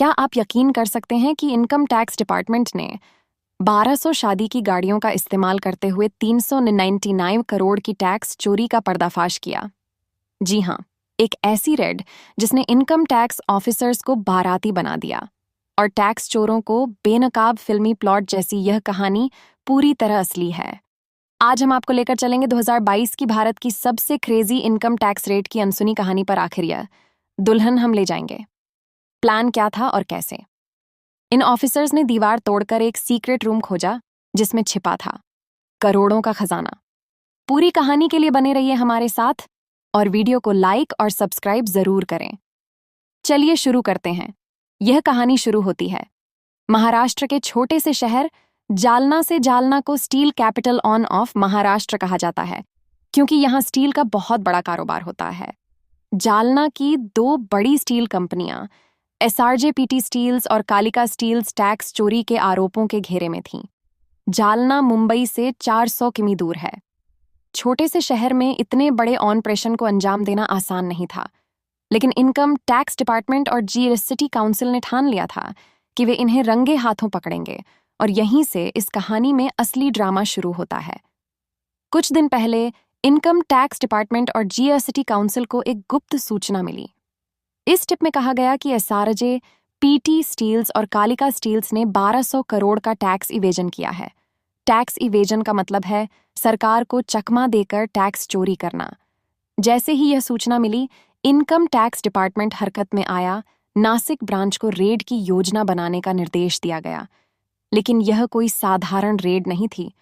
क्या आप यकीन कर सकते हैं कि इनकम टैक्स डिपार्टमेंट ने 1200 शादी की गाड़ियों का इस्तेमाल करते हुए 399 करोड़ की टैक्स चोरी का पर्दाफाश किया? जी हाँ, एक ऐसी रेड जिसने इनकम टैक्स ऑफिसर्स को बाराती बना दिया और टैक्स चोरों को बेनकाब फिल्मी प्लॉट जैसी यह कहानी पूरी तरह असली है। आज हम आपको लेकर चलेंगे 2022 की भारत की सबसे क्रेजी इनकम टैक्स रेट की अनसुनी कहानी पर। आखिर यह दुल्हन हम ले जाएंगे। प्लान क्या था और कैसे? इन ऑफिसर्स ने दीवार तोड़कर एक सीक्रेट रूम खोजा जिसमें छिपा था करोड़ों का खजाना। पूरी कहानी के लिए बने रहिए हमारे साथ और वीडियो को लाइक और सब्सक्राइब जरूर करें। चलिए शुरू करते हैं। यह कहानी शुरू होती है महाराष्ट्र के छोटे से शहर जालना से। जालना को steel capital on off Maharashtra कहा जाता है क्योंकि यहाँ स्टील का बहुत बड़ा कारोबार होता है। जालना की दो बड़ी स्टील कंपनियां एसआरजेपीटी स्टील्स और कालिका स्टील्स टैक्स चोरी के आरोपों के घेरे में थीं। जालना मुंबई से 400 किमी दूर है। छोटे से शहर में इतने बड़े ऑपरेशन को अंजाम देना आसान नहीं था, लेकिन इनकम टैक्स डिपार्टमेंट और जीएसटी काउंसिल ने ठान लिया था कि वे इन्हें रंगे हाथों पकड़ेंगे। और यहीं से इस कहानी में असली ड्रामा शुरू होता है। कुछ दिन पहले इनकम टैक्स डिपार्टमेंट और जीएसटी काउंसिल को एक गुप्त सूचना मिली। इस टिप में कहा गया कि एसआरजे पीटी स्टील्स और कालिका स्टील्स ने 1200 करोड़ का टैक्स इवेजन किया है। टैक्स इवेजन का मतलब है सरकार को चकमा देकर टैक्स चोरी करना। जैसे ही यह सूचना मिली, इनकम टैक्स डिपार्टमेंट हरकत में आया। नासिक ब्रांच को रेड की योजना बनाने का निर्देश दिया गया। लेकिन यह कोई साधारण रेड नहीं थी।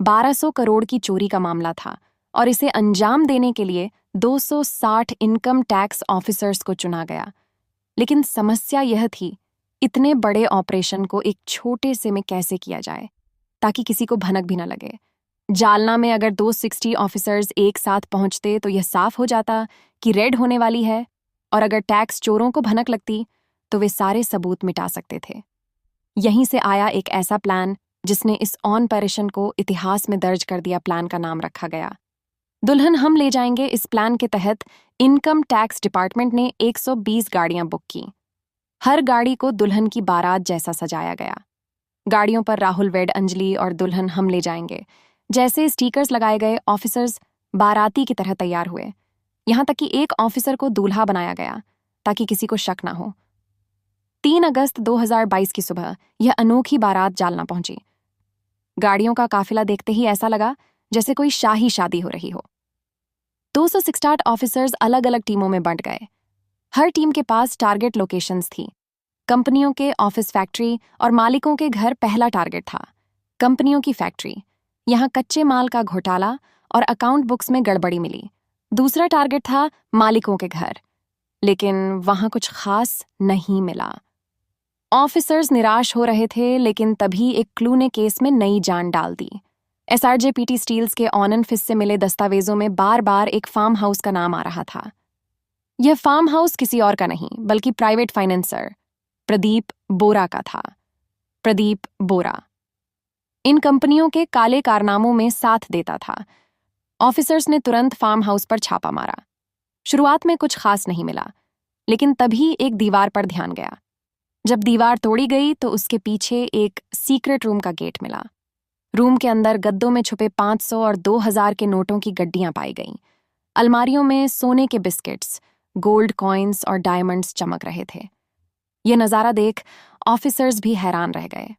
1200 करोड़ की चोरी का मामला था और इसे अंजाम देने के लिए 260 इनकम टैक्स ऑफिसर्स को चुना गया। लेकिन समस्या यह थी, इतने बड़े ऑपरेशन को एक छोटे से में कैसे किया जाए ताकि किसी को भनक भी न लगे। जालना में अगर 260 ऑफिसर्स एक साथ पहुंचते तो यह साफ हो जाता कि रेड होने वाली है, और अगर टैक्स चोरों को भनक लगती तो वे सारे सबूत मिटा सकते थे। यहीं से आया एक ऐसा प्लान जिसने इस ऑपरेशन को इतिहास में दर्ज कर दिया। प्लान का नाम रखा गया दुल्हन हम ले जाएंगे। इस प्लान के तहत इनकम टैक्स डिपार्टमेंट ने 120 गाड़ियां बुक की। हर गाड़ी को दुल्हन की बारात जैसा सजाया गया। गाड़ियों पर राहुल वेड अंजलि और दुल्हन हम ले जाएंगे जैसे स्टिकर्स लगाए गए। ऑफिसर्स बाराती की तरह तैयार हुए, यहां तक कि एक ऑफिसर को दूल्हा बनाया गया ताकि किसी को शक ना हो। 3 अगस्त 2022 की सुबह यह अनोखी बारात जालना पहुंची। गाड़ियों का काफिला देखते ही ऐसा लगा जैसे कोई शाही शादी हो रही हो। 268 ऑफिसर्स अलग अलग टीमों में बंट गए। हर टीम के पास टारगेट लोकेशंस थी। कंपनियों के ऑफिस, फैक्ट्री और मालिकों के घर पहला टारगेट था। कंपनियों की फैक्ट्री, यहां कच्चे माल का घोटाला और अकाउंट बुक्स में गड़बड़ी मिली। दूसरा टारगेट था मालिकों के घर, लेकिन वहां कुछ खास नहीं मिला। ऑफिसर्स निराश हो रहे थे, लेकिन तभी एक क्लू ने केस में नई जान डाल दी। एसआरजेपीटी स्टील्स के ऑन एंड फिस से मिले दस्तावेजों में बार बार एक फार्म हाउस का नाम आ रहा था। यह फार्म हाउस किसी और का नहीं बल्कि प्राइवेट फाइनेंसर प्रदीप बोरा का था। प्रदीप बोरा इन कंपनियों के काले कारनामों में साथ देता था। ऑफिसर्स ने तुरंत फार्म हाउस पर छापा मारा। शुरुआत में कुछ खास नहीं मिला, लेकिन तभी एक दीवार पर ध्यान गया। जब दीवार तोड़ी गई तो उसके पीछे एक सीक्रेट रूम का गेट मिला। रूम के अंदर गद्दों में छुपे 500 और 2000 के नोटों की गड्डियां पाई गईं। अलमारियों में सोने के बिस्किट्स, गोल्ड कॉइन्स और डायमंड्स चमक रहे थे। यह नज़ारा देख ऑफिसर्स भी हैरान रह गए।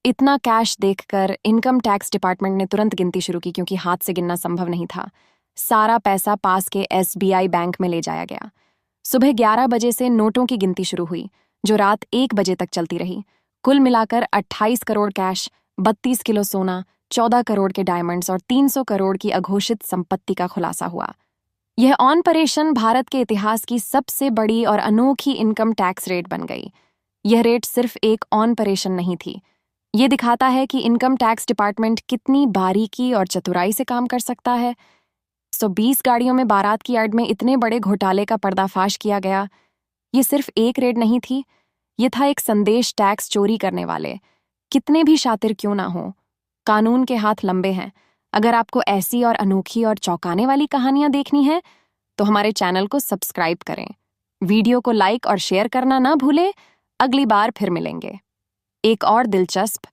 इतना कैश देखकर इनकम टैक्स डिपार्टमेंट ने तुरंत गिनती शुरू की, क्योंकि हाथ से गिनना संभव नहीं था। सारा पैसा पास के एसबीआई बैंक में ले जाया गया। सुबह 11 बजे से नोटों की गिनती शुरू हुई, जो रात 1 बजे तक चलती रही। कुल मिलाकर 28 करोड़ कैश, 32 किलो सोना, 14 करोड़ के डायमंड्स और 300 करोड़ की अघोषित संपत्ति का खुलासा हुआ। यह ऑपरेशन भारत के इतिहास की सबसे बड़ी और अनोखी इनकम टैक्स रेड बन गई। यह रेड सिर्फ एक ऑपरेशन नहीं थी, ये दिखाता है कि इनकम टैक्स डिपार्टमेंट कितनी बारीकी और चतुराई से काम कर सकता है। 120 गाड़ियों में बारात की आड़ में इतने बड़े घोटाले का पर्दाफाश किया गया। ये सिर्फ एक रेड नहीं थी, ये था एक संदेश टैक्स चोरी करने वाले, कितने भी शातिर क्यों ना हो, कानून के हाथ लंबे हैं। अगर आपको ऐसी और अनोखी और चौंकाने वाली कहानियां देखनी है तो हमारे चैनल को सब्सक्राइब करें, वीडियो को लाइक और शेयर करना ना भूलें। अगली बार फिर मिलेंगे एक और दिलचस्प